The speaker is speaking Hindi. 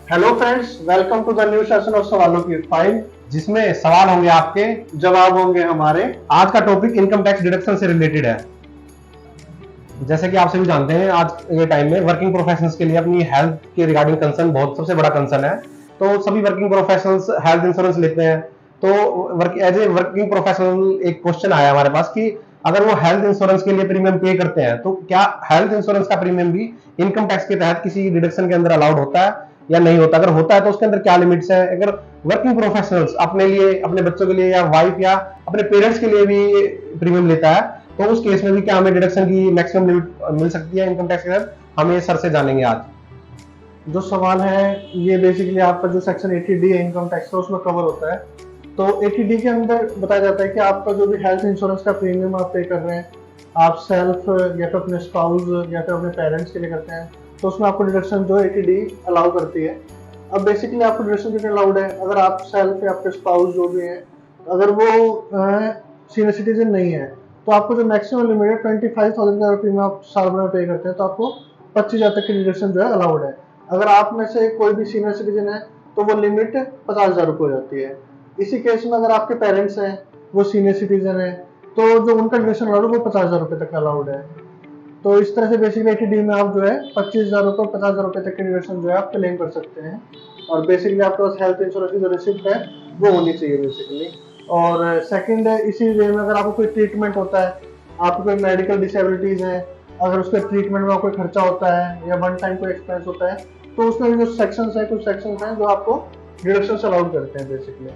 Hello friends, welcome to the new session of सवालों की फाइल, जिसमें सवाल होंगे आपके, जवाब होंगे हमारे। आज का टॉपिक इनकम टैक्स डिडक्शन से रिलेटेड है। जैसे कि आप सभी जानते हैं, आज के टाइम में वर्किंग प्रोफेशनल्स के लिए अपनी हेल्थ के रिगार्डिंग कंसर्न बहुत सबसे बड़ा कंसर्न है। तो सभी वर्किंग प्रोफेशनल्स हेल्थ इंश्योरेंस लेते हैं। तो एज ए वर्किंग प्रोफेशनल एक क्वेश्चन आया हमारे पास कि अगर वो हेल्थ इंश्योरेंस के लिए प्रीमियम पे करते हैं तो क्या हेल्थ इंश्योरेंस का प्रीमियम भी इनकम टैक्स के तहत किसी डिडक्शन के अंदर अलाउड होता है या नहीं होता? अगर होता है तो उसके अंदर क्या लिमिट्स है? अगर वर्किंग प्रोफेशनल्स अपने लिए, अपने बच्चों के लिए या वाइफ या अपने पेरेंट्स के लिए भी प्रीमियम लेता है तो उस केस में भी क्या हमें डिडक्शन की मैक्सिमम लिमिट मिल सकती है इनकम टैक्स के तहत? हम ये सर से जानेंगे आज। जो सवाल है ये बेसिकली आपका जो सेक्शन 80D है इनकम टैक्स का, उसमें कवर होता है। तो 80D के अंदर बताया जाता है कि आपका जो भी हेल्थ इंश्योरेंस का प्रीमियम आप पे कर रहे हैं, आप सेल्फ या फिर अपने स्पाउस या फिर अपने पेरेंट्स के लिए करते हैं, तो उसमें आपको डिडक्शन जो 80D अलाउ करती है। अब बेसिकली आपको डिडक्शन कितने अलाउड है? अगर आप सेल्फ या आपके स्पाउस जो भी हैं, अगर वो सीनियर सिटीजन नहीं है, तो आपको जो मैक्सिमम लिमिट है 25,000 का प्रीमियम आप साल भर में पे करते हैं, तो आपको 25,000 तक की डिडक्शन जो है अलाउड है। अगर आप में से कोई भी सीनियर सिटीजन है तो वो लिमिट 50,000 रुपये हो जाती है। इसी केस में अगर आपके पेरेंट्स हैं, वो सीनियर सिटीजन है, तो जो उनका डिडक्शन अलाउड है वो 50,000 रुपये तक अलाउड है। तो इस तरह से बेसिकली 80D में आप जो है 25,000 रुपये 50,000 रुपये तक की डिडक्शन जो है आप क्लेम कर सकते हैं। और बेसिकली आपके पास हेल्थ इंश्योरेंस की जो रिसिप्ट है वो होनी चाहिए बेसिकली। और सेकंड है, इसी वे में अगर आपको कोई ट्रीटमेंट होता है, आपको कोई मेडिकल डिसेबिलिटीज है, अगर उसके ट्रीटमेंट में कोई खर्चा होता है या वन टाइम कोई एक्सपेंस होता है, तो उसमें भी जो सेक्शंस है, कुछ सेक्शंस हैं जो आपको डिडक्शन अलाउड करते हैं बेसिकली।